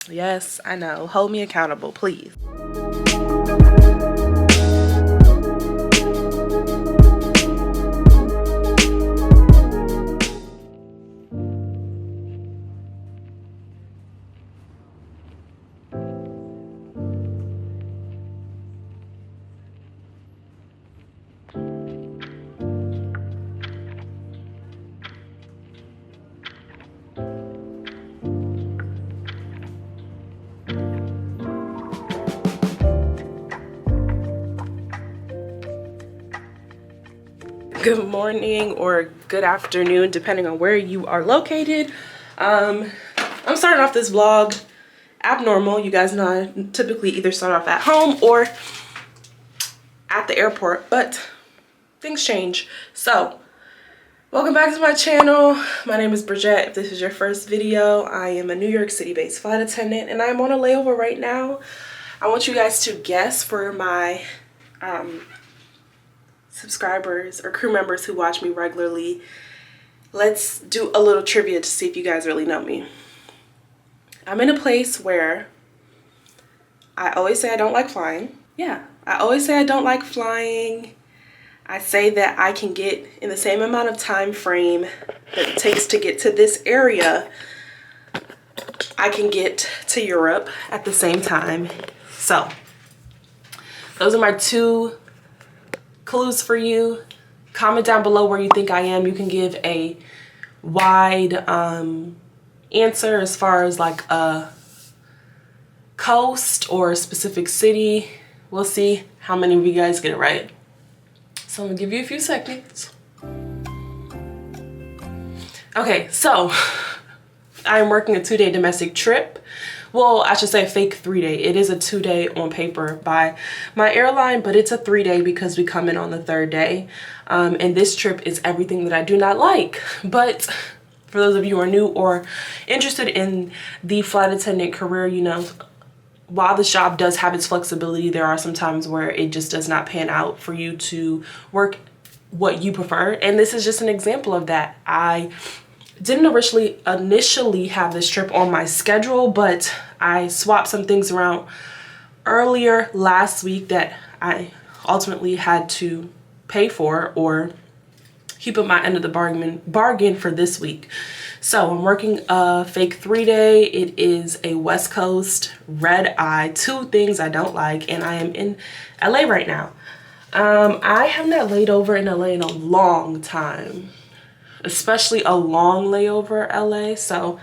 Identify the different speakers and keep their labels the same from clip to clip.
Speaker 1: Yes, I know. Hold me accountable, please. Good morning or good afternoon, depending on where you are located. I'm starting off this vlog abnormal. You guys know I typically either start off at home or at the airport, but things change. So, welcome back to my channel. My name is Bridgette. If this is your first video, I am a New York City-based flight attendant, and I'm on a layover right now. I want you guys to guess for my subscribers or crew members who watch me regularly. Let's do a little trivia to see if you guys really know me. I'm in a place where I always say I don't like flying. Yeah, I always say I don't like flying. I say that I can get in the same amount of time frame that it takes to get to this area, I can get to Europe at the same time. So those are my two clues for you. Comment down below where you think I am. You can give a wide answer as far as like a coast or a specific city. We'll see how many of you guys get it right. So I'm gonna give you a few seconds. Okay, so I'm working a 2-day domestic trip. Well, I should say a fake 3-day. It is a 2-day on paper by my airline, but it's a 3-day because we come in on the 3rd day. And this trip is everything that I do not like. But for those of you who are new or interested in the flight attendant career, you know, while this job does have its flexibility, there are some times where it just does not pan out for you to work what you prefer. And this is just an example of that. I didn't initially have this trip on my schedule, but I swapped some things around earlier last week that I ultimately had to pay for or keep up my end of the bargain for this week. So I'm working a fake 3-day. It is a West Coast red eye, 2 things I don't like, and I am in LA right now. I have not laid over in LA in a long time, especially a long layover LA. So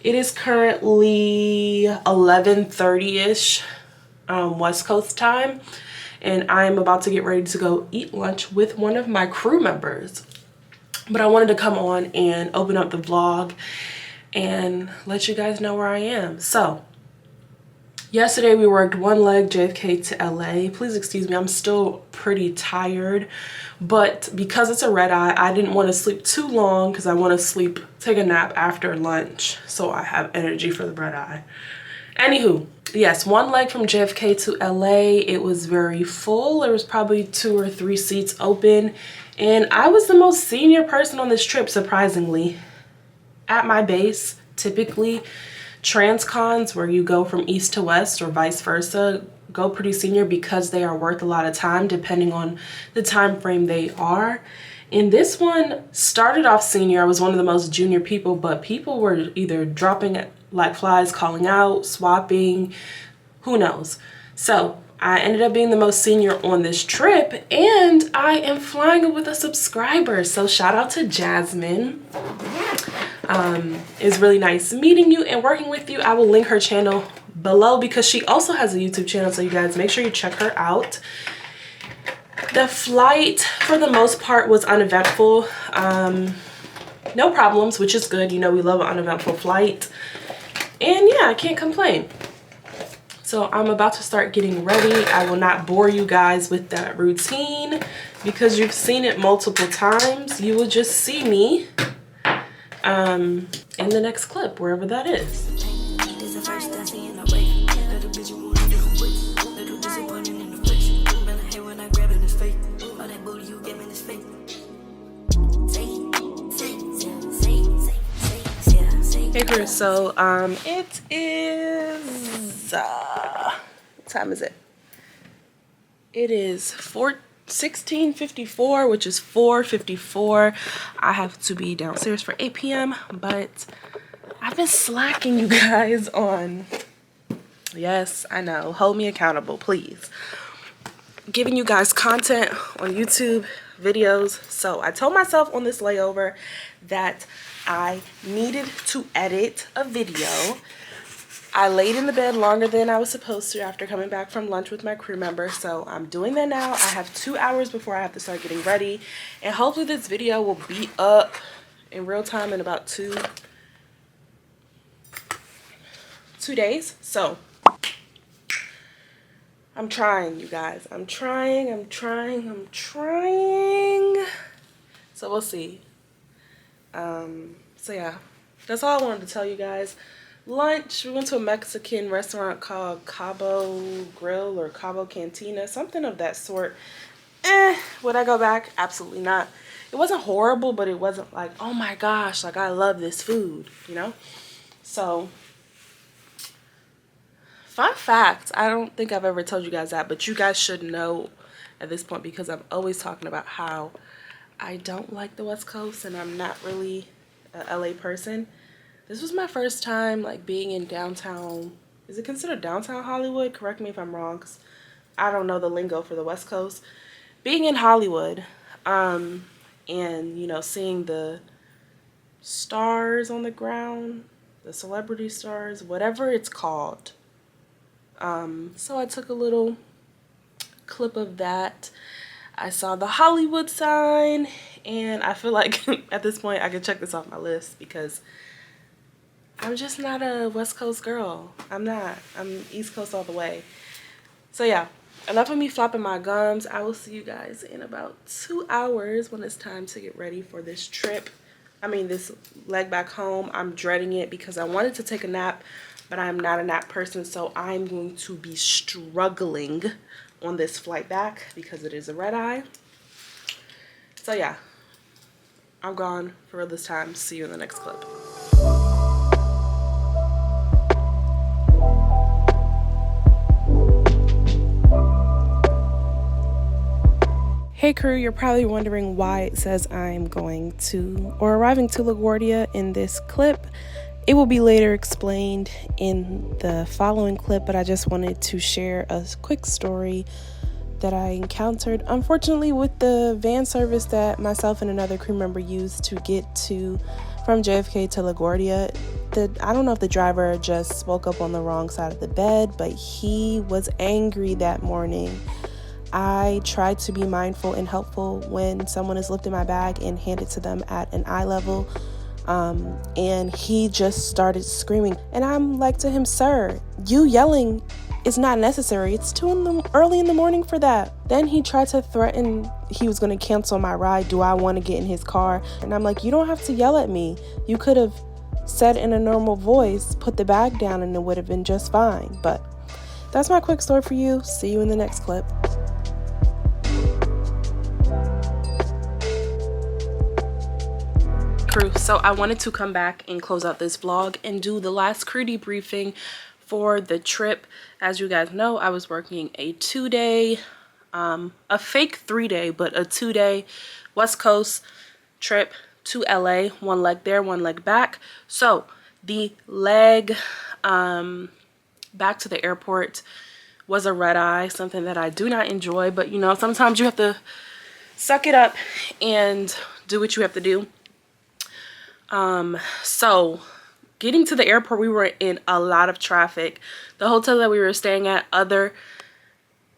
Speaker 1: it is currently 11:30-ish West Coast time, and I am about to get ready to go eat lunch with one of my crew members. But I wanted to come on and open up the vlog and let you guys know where I am. So yesterday we worked one leg JFK to LA. Please excuse me, I'm still pretty tired, but because it's a red eye, I didn't want to sleep too long because I want to take a nap after lunch so I have energy for the red eye. Anywho, yes, one leg from JFK to LA. It was very full. There was probably 2 or 3 seats open, and I was the most senior person on this trip, surprisingly. At my base, typically transcons, where you go from east to west or vice versa, go pretty senior because they are worth a lot of time depending on the time frame they are. And this one started off senior. I was one of the most junior people, but people were either dropping it like flies, calling out, swapping, who knows. So I ended up being the most senior on this trip, and I am flying with a subscriber. So shout out to Jasmine. It's really nice meeting you and working with you. I will link her channel below because she also has a YouTube channel, so you guys make sure you check her out. The flight for the most part was uneventful. No problems, which is good. You know, we love an uneventful flight. And yeah, I can't complain. So I'm about to start getting ready. I will not bore you guys with that routine because you've seen it multiple times. You will just see me in the next clip, wherever that is. Hey crew, So it is what time is it? It is 16:54, which is 4:54. I have to be downstairs for 8 p.m. but I've been slacking, you guys, on, yes, I know, hold me accountable, please, giving you guys content on YouTube videos. So I told myself on this layover that I needed to edit a video. I laid in the bed longer than I was supposed to after coming back from lunch with my crew member, so I'm doing that now. I have 2 hours before I have to start getting ready, and hopefully this video will be up in real time in about two days. So I'm trying, you guys. I'm trying. So we'll see. So yeah, that's all I wanted to tell you guys. Lunch, we went to a Mexican restaurant called Cabo Grill or Cabo Cantina, something of that sort. Would I go back? Absolutely not. It wasn't horrible, but it wasn't like, oh my gosh, like I love this food, you know? So, fun fact, I don't think I've ever told you guys that, but you guys should know at this point because I'm always talking about how I don't like the West Coast and I'm not really a LA person. This was my first time like being in downtown. Is it considered downtown Hollywood? Correct me if I'm wrong, because I don't know the lingo for the West Coast. Being in Hollywood, and you know, seeing the stars on the ground, the celebrity stars, whatever it's called. So I took a little clip of that. I saw the Hollywood sign, and I feel like at this point I can check this off my list because I'm just not a West Coast girl. I'm not. I'm East Coast all the way. So yeah, enough of me flopping my gums. I will see you guys in about 2 hours when it's time to get ready for this trip. I mean, this leg back home. I'm dreading it because I wanted to take a nap, but I'm not a nap person, so I'm going to be struggling on this flight back because it is a red eye. So yeah, I'm gone for real this time. See you in the next clip. Hey crew, you're probably wondering why it says I'm going to or arriving to LaGuardia in this clip. It will be later explained in the following clip, but I just wanted to share a quick story that I encountered, unfortunately, with the van service that myself and another crew member used to get from JFK to LaGuardia. I don't know if the driver just woke up on the wrong side of the bed, but he was angry that morning. I try to be mindful and helpful when someone is lifting my bag and hand it to them at an eye level. And he just started screaming. And I'm like to him, sir, you yelling is not necessary. It's too early in the morning for that. Then he tried to threaten he was going to cancel my ride. Do I want to get in his car? And I'm like, you don't have to yell at me. You could have said in a normal voice, put the bag down, and it would have been just fine. But that's my quick story for you. See you in the next clip. Crew, so I wanted to come back and close out this vlog and do the last crew debriefing for the trip. As you guys know, I was working a 2-day, a fake 3-day, but a 2-day West Coast trip to LA. 1 leg there, 1 leg back. So the leg back to the airport was a red eye, something that I do not enjoy, but you know, sometimes you have to suck it up and do what you have to do. So getting to the airport, we were in a lot of traffic. The hotel that we were staying at, other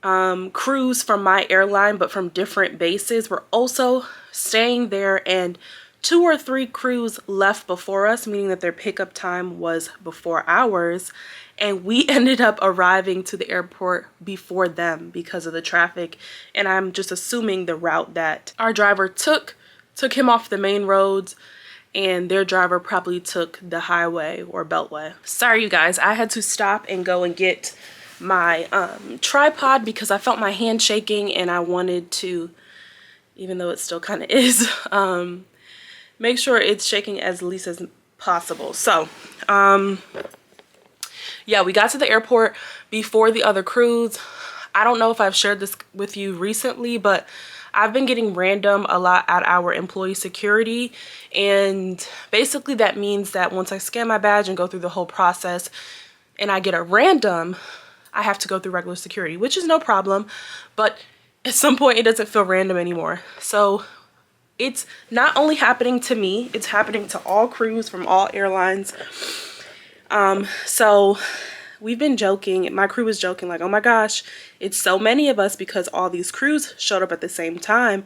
Speaker 1: crews from my airline, but from different bases, were also staying there, and 2 or 3 crews left before us, meaning that their pickup time was before ours, and we ended up arriving to the airport before them because of the traffic. And I'm just assuming the route that our driver took him off the main roads, and their driver probably took the highway or beltway. Sorry you guys, I had to stop and go and get my tripod because I felt my hand shaking, and I wanted to, even though it still kind of is, make sure it's shaking as least as possible. So yeah, we got to the airport before the other crews. I don't know if I've shared this with you recently, but I've been getting random a lot at our employee security, and basically that means that once I scan my badge and go through the whole process and I get a random, I have to go through regular security, which is no problem, but at some point it doesn't feel random anymore. So it's not only happening to me, it's happening to all crews from all airlines. So we've been joking, my crew was joking like, oh my gosh, it's so many of us because all these crews showed up at the same time.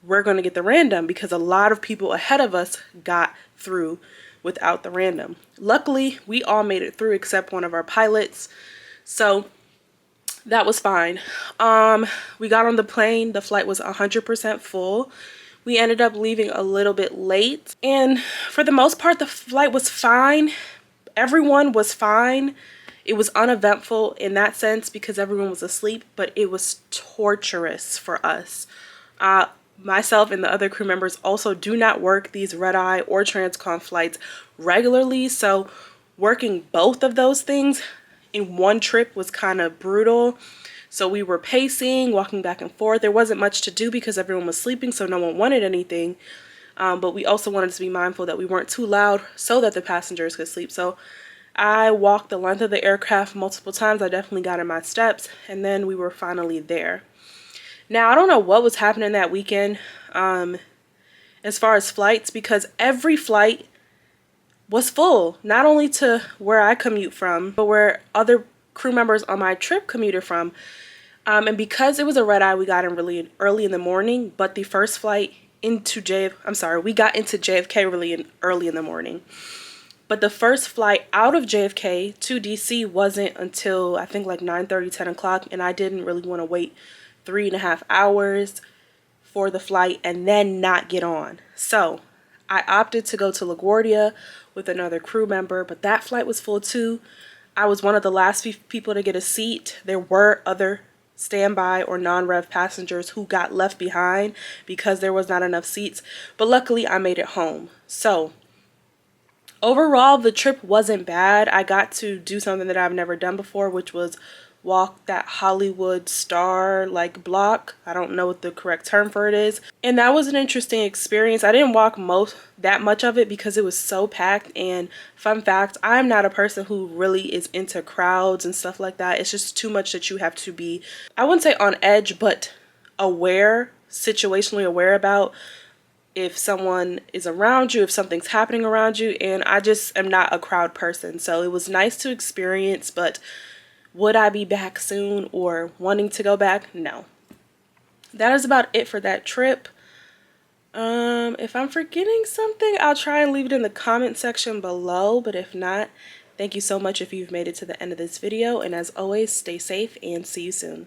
Speaker 1: We're going to get the random because a lot of people ahead of us got through without the random. Luckily, we all made it through except one of our pilots. So that was fine. We got on the plane. The flight was 100% full. We ended up leaving a little bit late. And for the most part, the flight was fine. Everyone was fine. It was uneventful in that sense because everyone was asleep, but it was torturous for us. Myself and the other crew members also do not work these red-eye or transcon flights regularly, so working both of those things in one trip was kind of brutal. So we were pacing, walking back and forth. There wasn't much to do because everyone was sleeping, so no one wanted anything. But we also wanted to be mindful that we weren't too loud so that the passengers could sleep. So I walked the length of the aircraft multiple times. I definitely got in my steps, and then we were finally there. Now, I don't know what was happening that weekend as far as flights, because every flight was full, not only to where I commute from, but where other crew members on my trip commuted from. And because it was a red eye, we got in really early in the morning, but the first flight into we got into JFK really early in the morning. But the first flight out of JFK to DC wasn't until I think like 9:30, 10 o'clock, and I didn't really want to wait 3.5 hours for the flight and then not get on. So I opted to go to LaGuardia with another crew member, but that flight was full too. I was one of the last few people to get a seat. There were other standby or non-rev passengers who got left behind because there was not enough seats, but luckily I made it home. So overall, the trip wasn't bad. I got to do something that I've never done before, which was walk that Hollywood star like block. I don't know what the correct term for it is. And that was an interesting experience. I didn't walk that much of it because it was so packed. And fun fact, I'm not a person who really is into crowds and stuff like that. It's just too much that you have to be, I wouldn't say on edge, but aware, situationally aware about if someone is around you, if something's happening around you. And I just am not a crowd person. So it was nice to experience, but would I be back soon or wanting to go back? No. That is about it for that trip. If I'm forgetting something, I'll try and leave it in the comment section below. But if not, thank you so much if you've made it to the end of this video. And as always, stay safe and see you soon.